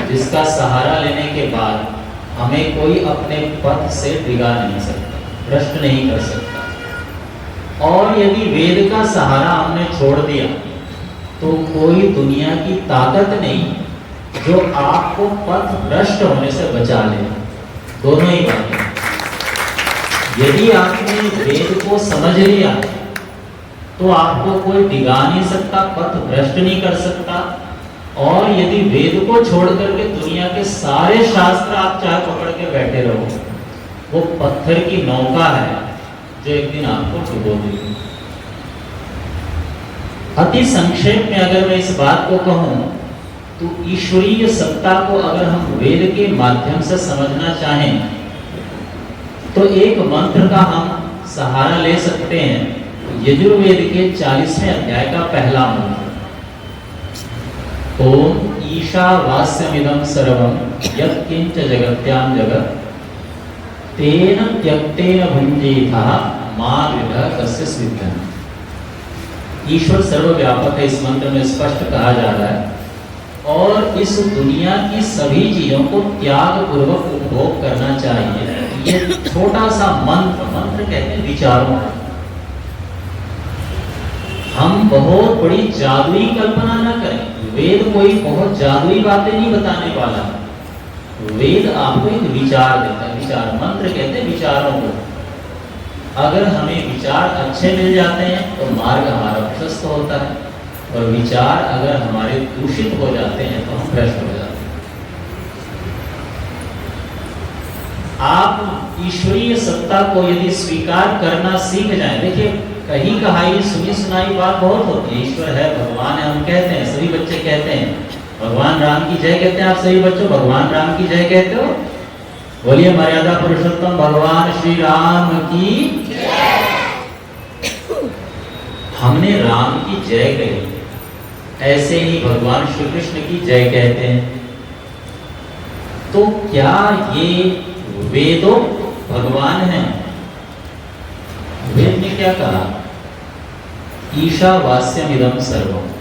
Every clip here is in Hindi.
जिसका सहारा लेने के बाद हमें कोई अपने पथ से डिगा नहीं सकता, भ्रष्ट नहीं कर सकता। और यदि वेद का सहारा हमने छोड़ दिया तो कोई दुनिया की ताकत नहीं जो आपको पथ भ्रष्ट होने से बचा ले। दोनों ही बातें। यदि आपने वेद को समझ लिया तो आपको कोई डिगा नहीं सकता, पथ भ्रष्ट नहीं कर सकता। और यदि वेद को छोड़ करके दुनिया के सारे शास्त्र आप चाहे पकड़ के बैठे रहो, वो पत्थर की नौका है जो एक दिन आपको डुबो देगी। अति संक्षेप में अगर मैं इस बात को कहूं तो ईश्वरीय सत्ता को अगर हम वेद के माध्यम से समझना चाहें तो एक मंत्र का हम सहारा ले सकते हैं। यजुर्वेद के 40वें अध्याय का पहला मंत्र, ओम ईशावास्यमिदं सर्वं यत्किंच जगत्यां जगत् तेन त्यक्तेन भुञ्जीतः मा विद्या कस्य सिद्धं। ईश्वर सर्वव्यापक है, इस मंत्र में स्पष्ट कहा जा रहा है। और इस दुनिया की सभी चीजों को त्याग पूर्वक उपभोग करना चाहिए। ये छोटा सा मंत्र कहते हैं विचारों का। हम बहुत बड़ी जादुई कल्पना न करें। वेद कोई बहुत जादुई बातें नहीं बताने वाला। वेद आपको एक विचार देता है, विचार मंत्र कहते हैं विचारों को। अगर हमें विचार अच्छे मिल जाते हैं तो मार्ग हमारा प्रशस्त होता है, और विचार अगर हमारे दूषित हो जाते हैं तो हम भ्रष्ट हो जाते हैं। आप ईश्वरीय सत्ता को यदि स्वीकार करना सीख जाएं, देखिए कहीं कहाई सुनी सुनाई बात बहुत होती है, ईश्वर है, भगवान है, हम कहते हैं, सभी बच्चे कहते हैं भगवान राम की जय कहते हैं। आप सभी बच्चों भगवान राम की जय कहते हो? बोलिए मर्यादा पुरुषोत्तम भगवान श्री राम की जय। हमने राम की जय कही, ऐसे ही भगवान श्री कृष्ण की जय कहते हैं। तो क्या ये वेदों भगवान हैं? वेद ने क्या कहा? ईशावास्यमिदं सर्वम्,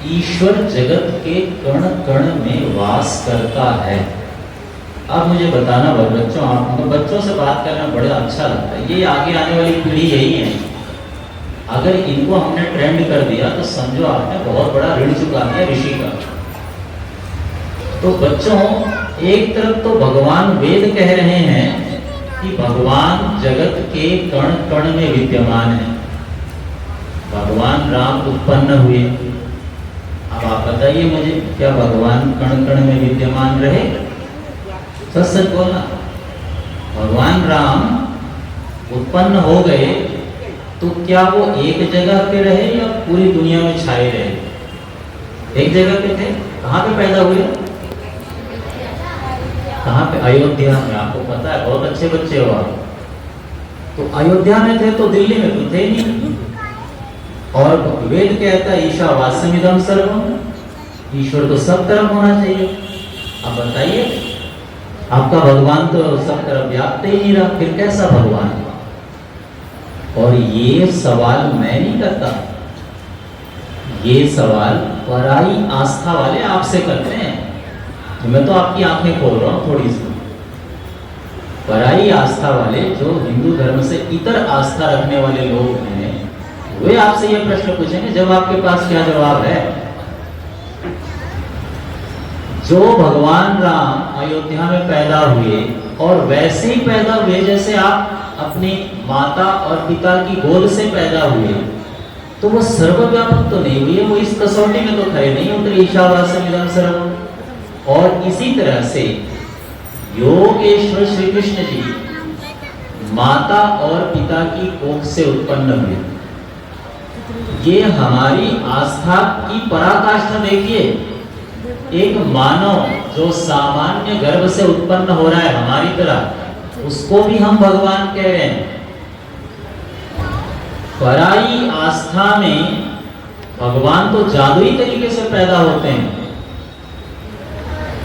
ईश्वर जगत के कण कण में वास करता है। अब मुझे बताना बच्चों, आपको बच्चों से बात करना बड़ा अच्छा लगता है। ये आगे आने वाली पीढ़ी यही है। अगर इनको हमने ट्रेंड कर दिया तो समझो आपने बहुत बड़ा ऋण चुका दिया ऋषि का। तो बच्चों, एक तरफ तो भगवान वेद कह रहे हैं कि भगवान जगत के कण कण में विद्यमान है। भगवान राम उत्पन्न हुए। अब आप बताइए मुझे, क्या भगवान कण कण में विद्यमान रहे? सच सच बोलना। भगवान राम उत्पन्न हो गए तो क्या वो एक जगह पे रहे या पूरी दुनिया में छाए रहे? एक जगह पे थे। कहाँ पे पैदा हुए? कहाँ पे? अयोध्या में। आपको पता है, बहुत अच्छे बच्चे हो आप। तो अयोध्या में थे तो दिल्ली में तो थे नहीं। और वेद कहता है ईशावास्यमिदं सर्वम्, ईश्वर तो सब तरफ होना चाहिए। अब बताइए, आपका भगवान तो सब तरफ व्याप्त ही नहीं रहा, फिर कैसा भगवान? और ये सवाल मैं नहीं करता, ये सवाल पराई आस्था वाले आपसे करते हैं। तो मैं तो आपकी आंखें खोल रहा हूं थोड़ी सी। पराई आस्था वाले, जो हिंदू धर्म से इतर आस्था रखने वाले लोग हैं, वे आपसे ये प्रश्न पूछेंगे, जब आपके पास क्या जवाब है? जो भगवान राम अयोध्या में पैदा हुए और वैसे ही पैदा हुए जैसे आप अपनी माता और पिता की गोद से पैदा हुए, तो वो सर्वव्यापक तो नहीं हुए, वो इस कसौटी में तो खड़े नहीं उतरे ईशावास्यमिदं सर्वम्। और इसी तरह से योगेश्वर श्री कृष्ण जी माता और पिता की कोख से उत्पन्न हुए। ये हमारी आस्था की पराकाष्ठा देखिए। एक मानव जो सामान्य गर्भ से उत्पन्न हो रहा है हमारी तरह, उसको भी हम भगवान कह रहे हैं। पराई आस्था में भगवान तो जादुई तरीके से पैदा होते हैं,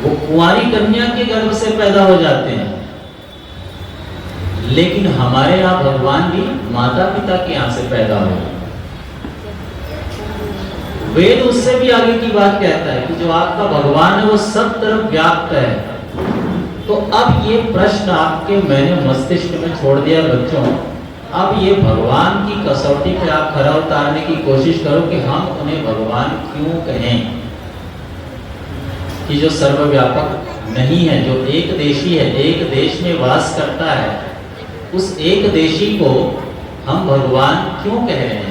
वो कुंवारी कन्या के गर्भ से पैदा हो जाते हैं। लेकिन हमारे यहाँ भगवान भी माता पिता के यहाँ से पैदा हो। वेद उससे भी आगे की बात कहता है कि जो आपका भगवान है वो सब तरफ व्याप्त है। तो अब ये प्रश्न आपके मैंने मस्तिष्क में छोड़ दिया बच्चों। अब ये भगवान की कसौटी पे आप खरा उतारने की कोशिश करो कि हम उन्हें भगवान क्यों कहें, कि जो सर्वव्यापक नहीं है, जो एक देशी है, एक देश में वास करता है, उस एक देशी को हम भगवान क्यों कह रहे हैं।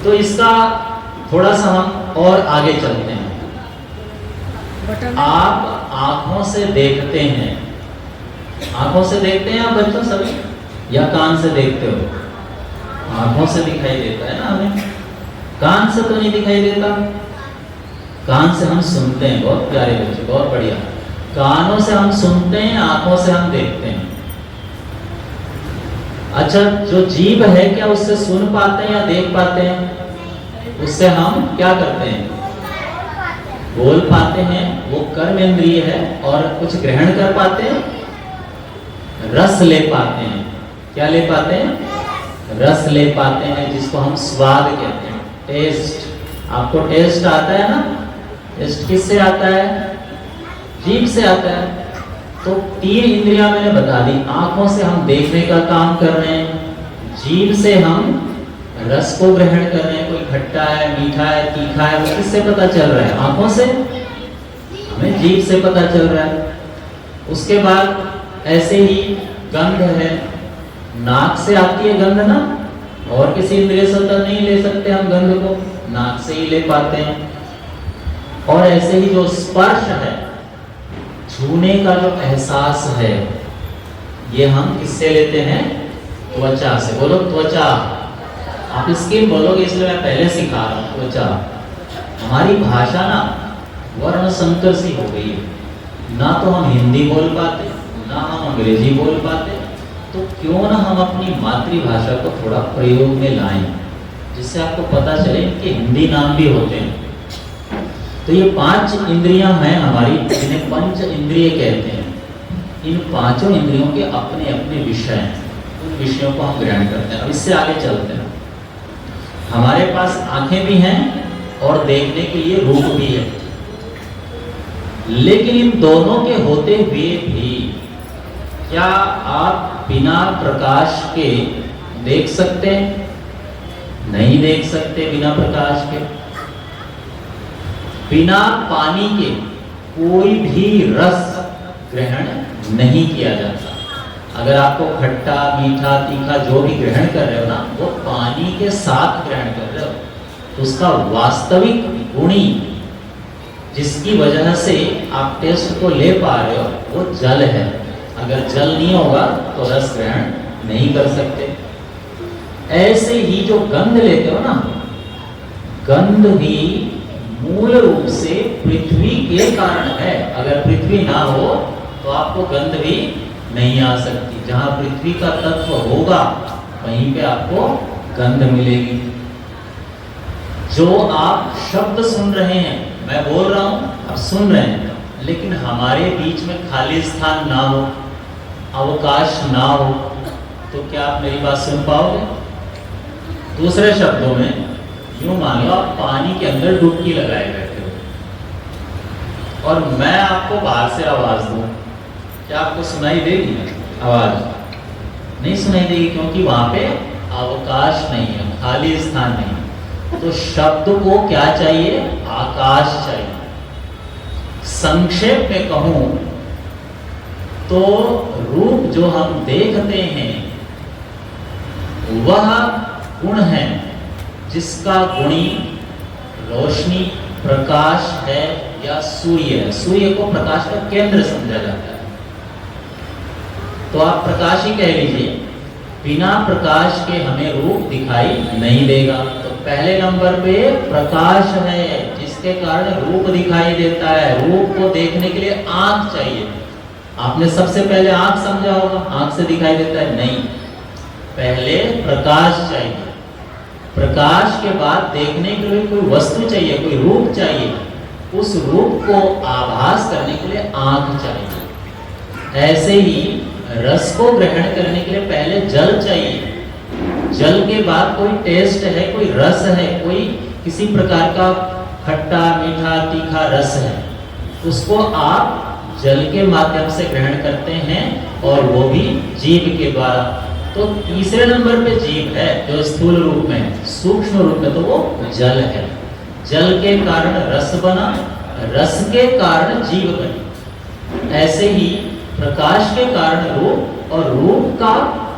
तो इसका थोड़ा सा हम और आगे चलते हैं। आप आंखों से देखते हैं, आंखों से देखते हैं आप बच्चों सभी, या कान से देखते हो? आंखों से दिखाई देता है ना हमें, कान से तो नहीं दिखाई देता। कान से हम सुनते हैं, बहुत प्यारे बच्चे, बहुत बढ़िया। कानों से हम सुनते हैं, आंखों से हम देखते हैं। अच्छा, जो जीभ है क्या उससे सुन पाते हैं या देख पाते हैं? उससे हम क्या करते हैं? बोल पाते हैं, वो कर्म इंद्रिय है। और कुछ ग्रहण कर पाते हैं, रस ले पाते हैं। क्या ले पाते हैं? रस ले पाते हैं, जिसको हम स्वाद कहते हैं, टेस्ट। आपको टेस्ट आता है ना? टेस्ट किससे आता है? जीभ से आता है। तो 3 इंद्रियां मैंने बता दी। आंखों से हम देखने का काम कर रहे हैं, जीभ से हम रस को ग्रहण कर रहे हैं, कोई खट्टा है, मीठा है, तीखा है, वो किससे पता चल रहा है? आंखों से, हमें जीभ से पता चल रहा है। उसके बाद ऐसे ही गंध है, नाक से आती है गंध ना, और किसी इंद्रिय से तो नहीं ले सकते हम गंध को, नाक से ही ले पाते हैं। और ऐसे ही जो स्पर्श है, छूने का जो एहसास है, ये हम किससे लेते हैं? त्वचा से। बोलो त्वचा। आप स्किन बोलोगे इसलिए मैं पहले सिखा रहा हूँ। त्वचा। हमारी भाषा ना वर्ण संकर सी हो गई है, ना तो हम हिंदी बोल पाते, ना हम अंग्रेजी बोल पाते। तो क्यों ना हम अपनी मातृभाषा को थोड़ा प्रयोग में लाएं, जिससे आपको पता चले कि हिंदी नाम भी होते हैं। तो ये 5 इंद्रियां हैं हमारी, जिन्हें पंच इंद्रिय कहते हैं। इन 5 इंद्रियों के अपने अपने विषय हैं, उन विषयों को हम ग्रहण करते हैं। अब इससे आगे चलते हैं। हमारे पास आंखें भी हैं और देखने के लिए रूप भी है, लेकिन इन दोनों के होते हुए भी क्या आप बिना प्रकाश के देख सकते हैं? नहीं देख सकते बिना प्रकाश के। बिना पानी के कोई भी रस ग्रहण नहीं किया जाता। अगर आपको खट्टा, मीठा, तीखा जो भी ग्रहण कर रहे हो ना, वो पानी के साथ ग्रहण कर रहे हो। तो उसका वास्तविक गुणी, जिसकी वजह से आप टेस्ट को ले पा रहे हो, वो जल है। अगर जल नहीं होगा तो रस ग्रहण नहीं कर सकते। ऐसे ही जो गंध लेते हो ना, गंध भी मूल रूप से पृथ्वी के कारण है। अगर पृथ्वी ना हो तो आपको गंध भी नहीं आ सकती। जहां पृथ्वी का तत्व होगा वहीं पे आपको गंध मिलेगी। जो आप शब्द सुन रहे हैं, मैं बोल रहा हूं, आप सुन रहे हैं, लेकिन हमारे बीच में खाली स्थान ना हो, अवकाश ना हो, तो क्या आप मेरी बात सुन पाओगे? दूसरे शब्दों में यूं मान लो, आप पानी के अंदर डुबकी लगाए बैठे हो और मैं आपको बाहर से आवाज दूं, क्या आपको सुनाई देगी? आवाज नहीं सुनाई देगी, क्योंकि वहां पे अवकाश नहीं है, खाली स्थान नहीं। तो शब्द को क्या चाहिए? आकाश चाहिए। संक्षेप में कहूं तो रूप जो हम देखते हैं वह गुण है, जिसका गुणी रोशनी, प्रकाश है या सूर्य है। सूर्य को प्रकाश का केंद्र समझा जाता है, तो आप प्रकाश ही कह लीजिए। बिना प्रकाश के हमें रूप दिखाई नहीं देगा। तो पहले नंबर पे प्रकाश है, जिसके कारण रूप दिखाई देता है। रूप को देखने के लिए आंख चाहिए। आपने सबसे पहले आंख समझा होगा, आंख से दिखाई देता है? नहीं, पहले प्रकाश चाहिए। प्रकाश के बाद देखने के लिए कोई वस्तु चाहिए, कोई रूप चाहिए। उस रूप को आभास करने के लिए आंख चाहिए। ऐसे ही रस को ग्रहण करने के लिए पहले जल चाहिए। जल के बाद कोई टेस्ट है, कोई रस है, कोई किसी प्रकार का खट्टा मीठा तीखा रस है, उसको आप जल के माध्यम से ग्रहण करते हैं और वो भी जीभ के द्वारा। तो तीसरे नंबर पे जीभ है जो स्थूल रूप में, सूक्ष्म रूप में तो वो जल है। जल के कारण रस बना, रस के कारण जीव बनी। ऐसे ही प्रकाश के कारण रूप, और रूप का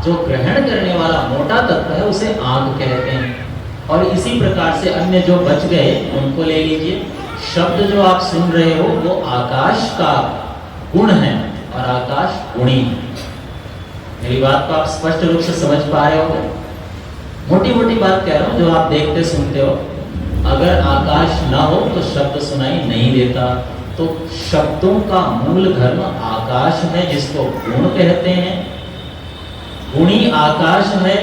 जो ग्रहण करने वाला मोटा तत्व है उसे आंख कहते हैं। और इसी प्रकार से अन्य जो बच गए उनको ले लीजिए। शब्द जो आप सुन रहे हो वो आकाश का गुण है और आकाश गुणी है। मेरी बात को आप स्पष्ट रूप से समझ पा रहे हो? मोटी मोटी बात कह रहा हूं, जो आप देखते सुनते हो। अगर आकाश ना हो तो शब्द सुनाई नहीं देता। तो शब्दों का मूल धर्म आकाश है, जिसको गुण कहते हैं। गुणी आकाश है।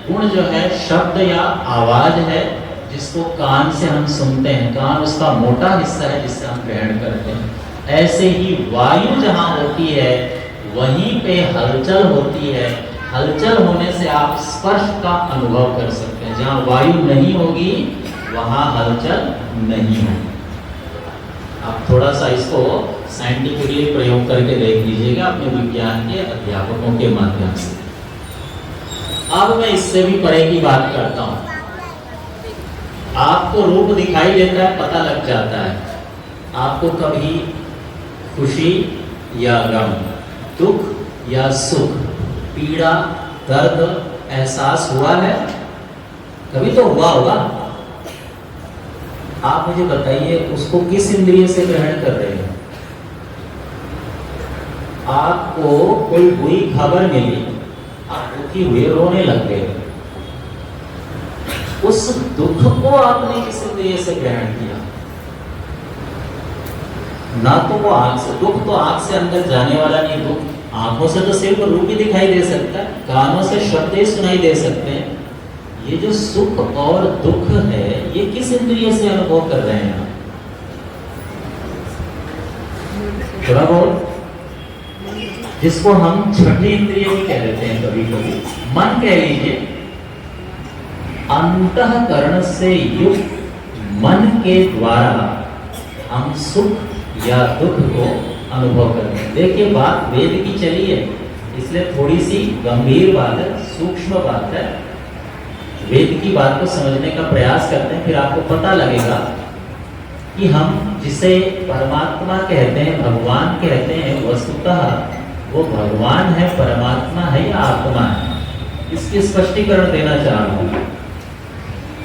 गुण जो है शब्द या आवाज है, जिसको कान से हम सुनते हैं। कान उसका मोटा हिस्सा है जिससे हम ग्रहण करते हैं। ऐसे ही वायु जहाँ होती है वहीं पे हलचल होती है। हलचल होने से आप स्पर्श का अनुभव कर सकते हैं। जहाँ वायु नहीं होगी वहाँ हलचल नहीं होगी। आप थोड़ा सा इसको साइंटिफिकली प्रयोग करके देख लीजिएगा अपने विज्ञान के अध्यापकों के माध्यम से। अब मैं इससे भी परे की बात करता हूँ। आपको रूप दिखाई देता है, पता लग जाता है। आपको कभी खुशी या गम, दुख या सुख, पीड़ा दर्द एहसास हुआ है? कभी तो हुआ होगा। आप मुझे बताइए उसको किस इंद्रिय से ग्रहण कर रहे हैं? आपको कोई बुरी खबर मिली, आप दुखी हुए, रोने लग गए। उस दुख को आपने किस इंद्रिय से ग्रहण किया? ना तो वो आंख से, दुख तो आंख से अंदर जाने वाला नहीं। दुख आंखों से तो सिर्फ रूप ही दिखाई दे सकता है, कानों से शब्द ही सुनाई दे सकते हैं। ये जो सुख और दुख है ये किस इंद्रिय से अनुभव कर रहे हैं? थोड़ा बहुत, जिसको हम छठी इंद्रिय भी कह देते हैं कभी कभी, मन कह लीजिए। अंतःकरण से युक्त मन के द्वारा हम सुख या दुख को अनुभव करते हैं। देखिए बात वेद की चली है, इसलिए थोड़ी सी गंभीर बात है, सूक्ष्म बात है। वेद की बात को समझने का प्रयास करते हैं, फिर आपको पता लगेगा कि हम जिसे परमात्मा कहते हैं, भगवान कहते हैं, वस्तुतः वो भगवान है, परमात्मा है या आत्मा है। इसकी स्पष्टीकरण देना चाह रहा हूं।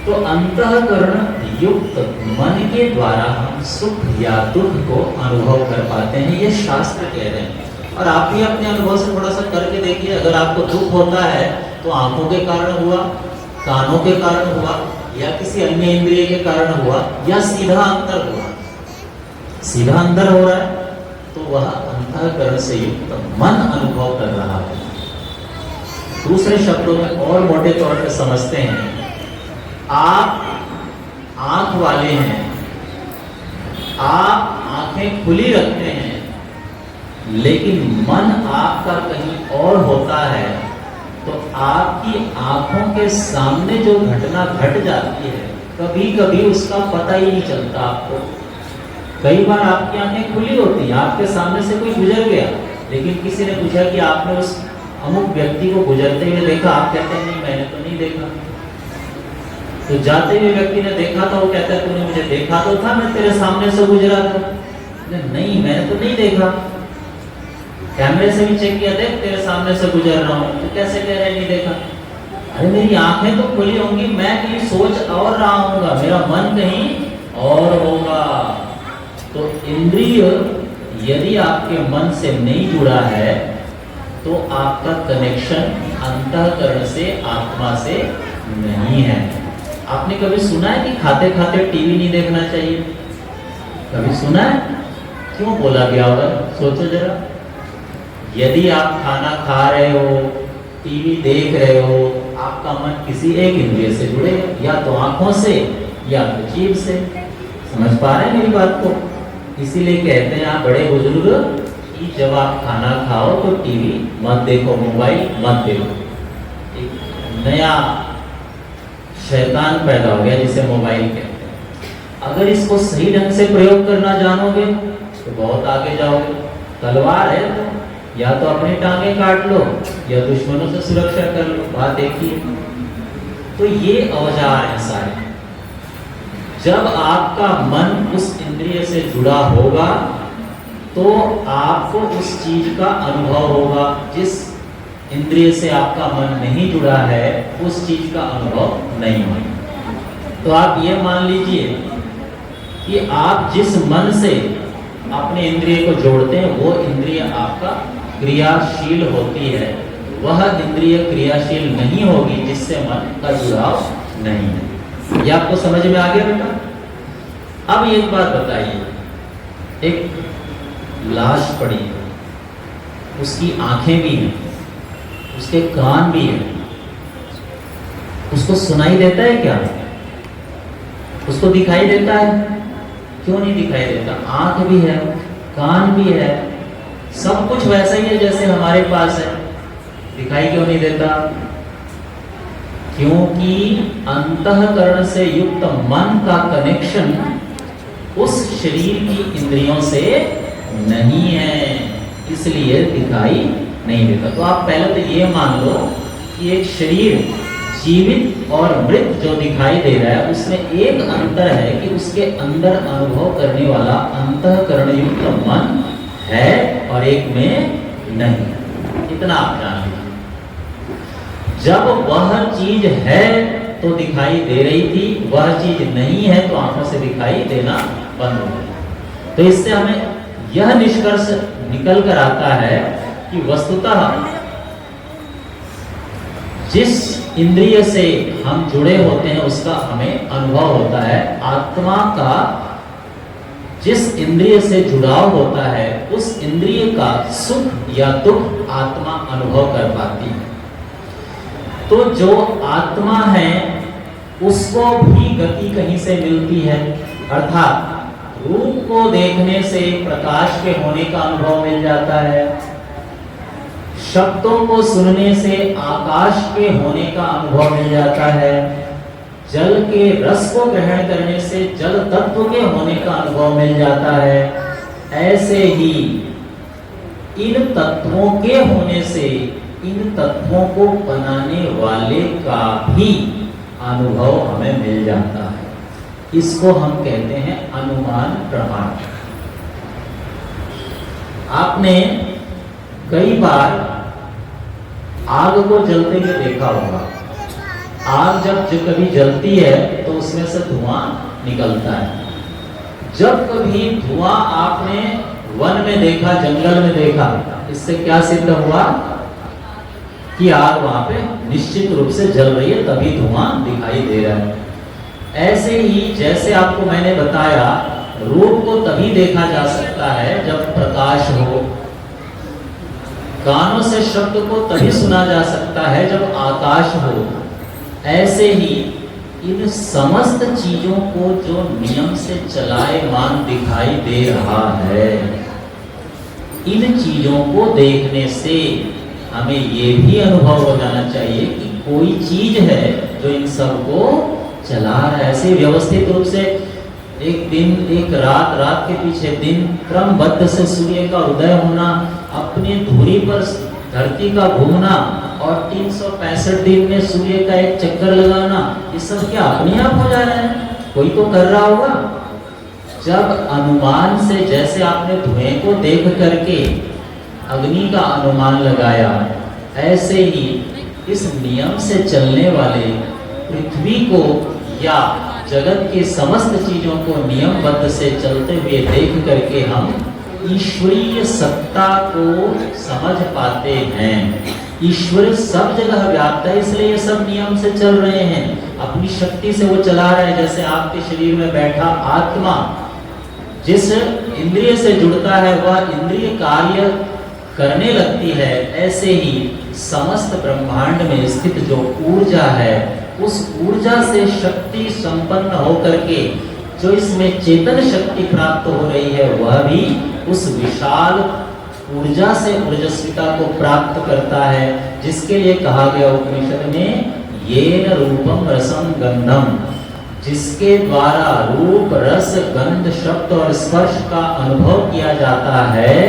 तो अंतःकरण युक्त मन के द्वारा हम सुख या दुख को अनुभव कर पाते हैं, ये शास्त्र कह रहे हैं। और आप भी अपने अनुभव से थोड़ा सा करके देखिए। अगर आपको दुख होता है तो आंखों के कारण हुआ, कानों के कारण हुआ, या किसी अन्य इंद्रिय के कारण हुआ, या सीधा अंदर हुआ। सीधा अंदर हो रहा है तो वह अंतःकरण से युक्त मन अनुभव कर रहा है। दूसरे शब्दों में और मोटे तौर पर समझते हैं, आप आंख वाले हैं, आप आंखें खुली रखते हैं, लेकिन मन आपका कहीं और होता है, तो आपकी आंखों के सामने जो घटना घट जाती है कभी कभी उसका पता ही नहीं चलता आपको। कई बार आपकी आंखें खुली होती हैं, आपके सामने से कोई गुजर गया, लेकिन किसी ने पूछा कि आपने उस अमुक व्यक्ति को गुजरते हुए देखा? आप कहते हैं नहीं, मैंने तो नहीं देखा। तो जाते हुए व्यक्ति ने देखा था, वो कहता है तूने मुझे देखा तो था, मैं तेरे सामने से गुजरा था। नहीं, मैंने तो नहीं देखा, कैमरे से भी चेक किया, देख तेरे सामने से गुजर रहा हूँ। तो कैसे कह रहे नहीं देखा? अरे मेरी आंखें तो खुली होंगी, मैं कहीं सोच और रहा हूँगा, मेरा मन कहीं और होगा। तो इंद्रिय यदि आपके मन से नहीं जुड़ा है तो आपका कनेक्शन अंतःकरण से, आत्मा से नहीं है। आपने कभी सुना है कि खाते खाते टीवी नहीं देखना चाहिए? कभी सुना है? क्यों बोला गया होगा? सोचो जरा। यदि आप खाना खा रहे हो, टीवी देख रहे हो, आपका मन किसी एक इंद्रिय से जुड़ेगा, या तो आंखों से या तो जीभ से। समझ पा रहे हैं मेरी बात को? इसीलिए कहते हैं आप बड़े बुजुर्ग कि जब आप खाना खाओ तो टीवी मत देखो, मोबाइल मत देखो। एक नया शैतान पैदा हो गया, जिसे मोबाइल कहते हैं। अगर इसको सही ढंग से प्रयोग करना जानोगे तो बहुत आगे जाओगे। तलवार है तो या तो अपनी टांगे काट लो या दुश्मनों से सुरक्षा कर लो, बात एक ही है। तो ये औजार है सारे। जब आपका मन उस इंद्रिय से जुड़ा होगा तो आपको उस चीज का अनुभव होगा। जिस इंद्रिय से आपका मन नहीं जुड़ा है उस चीज का अनुभव नहीं होगा। तो आप ये मान लीजिए कि आप जिस मन से अपने इंद्रिय को जोड़ते हैं वो इंद्रिय आपका क्रियाशील होती है, वह इंद्रिय क्रियाशील नहीं होगी जिससे मन का जुड़ाव नहीं है। ये आपको समझ में आ गया बेटा? अब एक बात बताइए, एक लाश पड़ी है, उसकी आंखें भी हैं, उसके कान भी हैं, उसको सुनाई देता है क्या? उसको दिखाई देता है? क्यों नहीं दिखाई देता? आंख भी है, कान भी है, सब कुछ वैसा ही है जैसे हमारे पास है, दिखाई क्यों नहीं देता? क्योंकि अंतःकरण से युक्त मन का कनेक्शन उस शरीर की इंद्रियों से नहीं है, इसलिए दिखाई नहीं देता। तो आप पहले तो ये मान लो कि एक शरीर जीवित और मृत जो दिखाई दे रहा है उसमें एक अंतर है कि उसके अंदर अनुभव करने वाला अंतःकरण युक्त मन है और एक में नहीं। इतना आप जान लीजिए। जब वह चीज है तो दिखाई दे रही थी, वह चीज नहीं है तो आंखों से दिखाई देना बंद हो गया। तो इससे हमें यह निष्कर्ष निकल कर आता है कि वस्तुतः जिस इंद्रिय से हम जुड़े होते हैं उसका हमें अनुभव होता है। आत्मा का जिस इंद्रिय से जुड़ाव होता है उस इंद्रिय का सुख या दुख आत्मा अनुभव कर पाती है। तो जो आत्मा है उसको भी गति कहीं से मिलती है, अर्थात रूप को देखने से प्रकाश के होने का अनुभव मिल जाता है, शब्दों को सुनने से आकाश के होने का अनुभव मिल जाता है, जल के रस को ग्रहण करने से जल तत्व के होने का अनुभव मिल जाता है। ऐसे ही इन तत्वों के होने से इन तत्वों को बनाने वाले का भी अनुभव हमें मिल जाता है। इसको हम कहते हैं अनुमान प्रमाण। आपने कई बार आग को जलते हुए देखा होगा। आग जब कभी जलती है तो उसमें से धुआं निकलता है। जब कभी धुआं आपने वन में देखा, जंगल में देखा, इससे क्या सिद्ध हुआ कि आग वहां पे निश्चित रूप से जल रही है, तभी धुआं दिखाई दे रहा है। ऐसे ही जैसे आपको मैंने बताया, रूप को तभी देखा जा सकता है जब प्रकाश हो, कानों से शब्द को तभी सुना जा सकता है जब आकाश हो। ऐसे ही इन समस्त चीजों को जो नियम से चलायमान दिखाई दे रहा है, इन चीजों को देखने से हमें ये भी अनुभव हो जाना चाहिए कि कोई चीज है जो इन सबको चला रहा है। ऐसे व्यवस्थित रूप से एक दिन एक रात, रात के पीछे दिन, क्रमबद्ध से सूर्य का उदय होना, अपनी धुरी पर धरती का घूमना और 365 दिन में सूर्य का एक चक्कर लगाना, ये सब क्या अपने आप हो जा रहा है? कोई तो कर रहा होगा। जब अनुमान से, जैसे आपने धुएं को देख करके अग्नि का अनुमान लगाया, ऐसे ही इस नियम से चलने वाले पृथ्वी को या जगत के समस्त चीजों को नियमबद्ध से चलते हुए देख करके हम ईश्वरीय सत्ता को समझ पाते हैं। ईश्वर सब जगह व्याप्त है, इसलिए ये सब नियम से चल रहे हैं। अपनी शक्ति से वो चला रहा है। जैसे आपके शरीर में बैठा आत्मा जिस इंद्रिय से जुड़ता है वह इंद्रिय कार्य करने लगती है, ऐसे ही समस्त ब्रह्मांड में स्थित जो ऊर्जा है, उस ऊर्जा से शक्ति संपन्न होकर के जो इसमें चेतन शक्ति प्राप्त हो रही है, वह भी उस विशाल ऊर्जा से ऊर्जस्विता को प्राप्त करता है, जिसके लिए कहा गया उपनिषद में येन रूपम रसम गंधम, जिसके द्वारा रूप रस गंध शब्द और स्पर्श का अनुभव किया जाता है,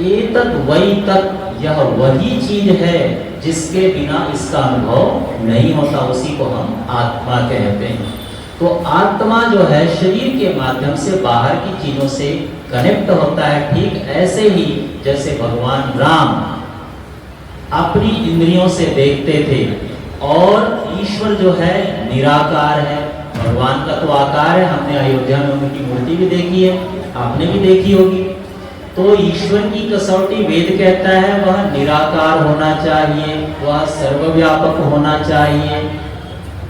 एतत् वही तत्, यह वही चीज है जिसके बिना इसका अनुभव नहीं होता, उसी को हम आत्मा कहते हैं। तो आत्मा जो है शरीर के माध्यम से बाहर की चीजों से कनेक्ट होता है। ठीक ऐसे ही जैसे भगवान राम अपनी इंद्रियों से देखते थे, और ईश्वर जो है निराकार है, भगवान का तो आकार है। हमने अयोध्या में उनकी मूर्ति भी देखी है, आपने भी देखी होगी। तो ईश्वर की कसौटी वेद कहता है वह निराकार होना चाहिए, वह सर्वव्यापक होना चाहिए,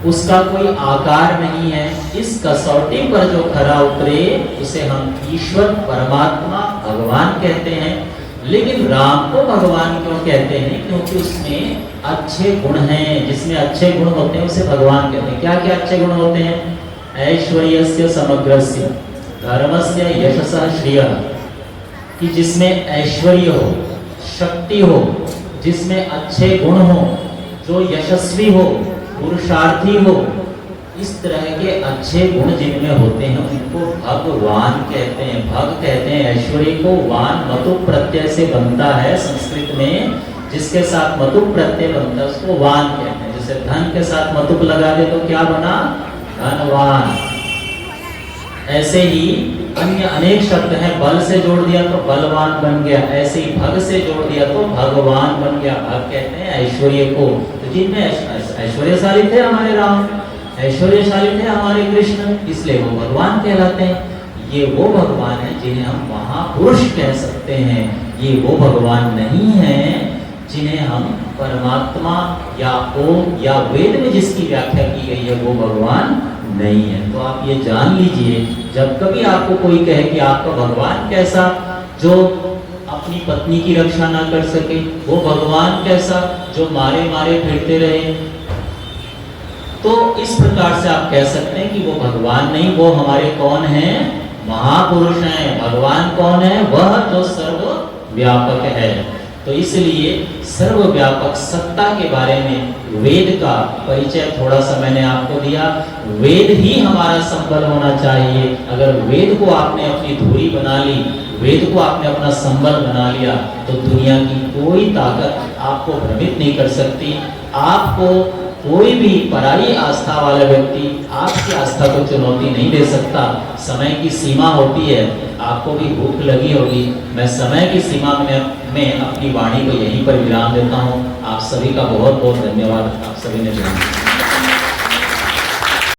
उसका कोई आकार नहीं है। इस कसौटी पर जो खरा उतरे उसे हम ईश्वर, परमात्मा, भगवान कहते हैं। लेकिन राम को भगवान क्यों कहते हैं? क्योंकि उसमें अच्छे गुण हैं, जिसमें अच्छे गुण होते हैं उसे भगवान कहते हैं। क्या क्या अच्छे गुण होते हैं? ऐश्वर्यस्य समग्रस्य धर्मस्य यशसः श्रियः, कि जिसमें ऐश्वर्य हो, शक्ति हो, जिसमें अच्छे गुण हो, जो यशस्वी हो, पुरुषार्थी हो, इस तरह के अच्छे गुण जिनमें होते हैं उनको भगवान कहते हैं। भग कहते हैं ऐश्वर्य को, वान मतु प्रत्यय से बनता है संस्कृत में, जिसके साथ मतु प्रत्यय बनता है उसको वान कहते हैं। जैसे धन के साथ मतुप लगा दे तो क्या बना? धनवान। ऐसे ही अन्य अनेक शब्द हैं, बल से जोड़ दिया तो बलवान बन गया, ऐसे ही भग से जोड़ दिया तो भगवान बन गया। भग कहते हैं ऐश्वर्य को। तो जिनमें ऐश्वर्यशाली थे हमारे राम, ऐश्वर्यशाली थे हमारे कृष्ण, इसलिए वो भगवान कहलाते हैं। ये वो भगवान है जिन्हें हम महापुरुष कह सकते हैं। ये वो भगवान नहीं है जिन्हें हम परमात्मा या ओम या वेद में जिसकी व्याख्या की गई है वो भगवान नहीं है। तो आप ये जान लीजिए, जब कभी आपको कोई कहे कि आपका भगवान कैसा, जो अपनी पत्नी की रक्षा ना कर सके, वो भगवान कैसा जो मारे मारे फिरते रहे, तो इस प्रकार से आप कह सकते हैं कि वो भगवान नहीं, वो हमारे कौन हैं? महापुरुष हैं। भगवान कौन है? वह जो सर्वव्यापक है। तो इसलिए सर्वव्यापक सत्ता के बारे में वेद का परिचय थोड़ा सा मैंने आपको दिया। वेद ही हमारा संबल होना चाहिए। अगर वेद को आपने अपनी धुरी बना ली, वेद को आपने अपना संबल बना लिया, तो दुनिया की कोई ताकत आपको भ्रमित नहीं कर सकती। आपको कोई भी पराई आस्था वाला व्यक्ति आपकी आस्था को चुनौती नहीं दे सकता। समय की सीमा होती है, आपको भी भूख लगी होगी। मैं समय की सीमा में अपनी वाणी को यहीं पर विराम देता हूँ। आप सभी का बहुत बहुत धन्यवाद। आप सभी ने जाना।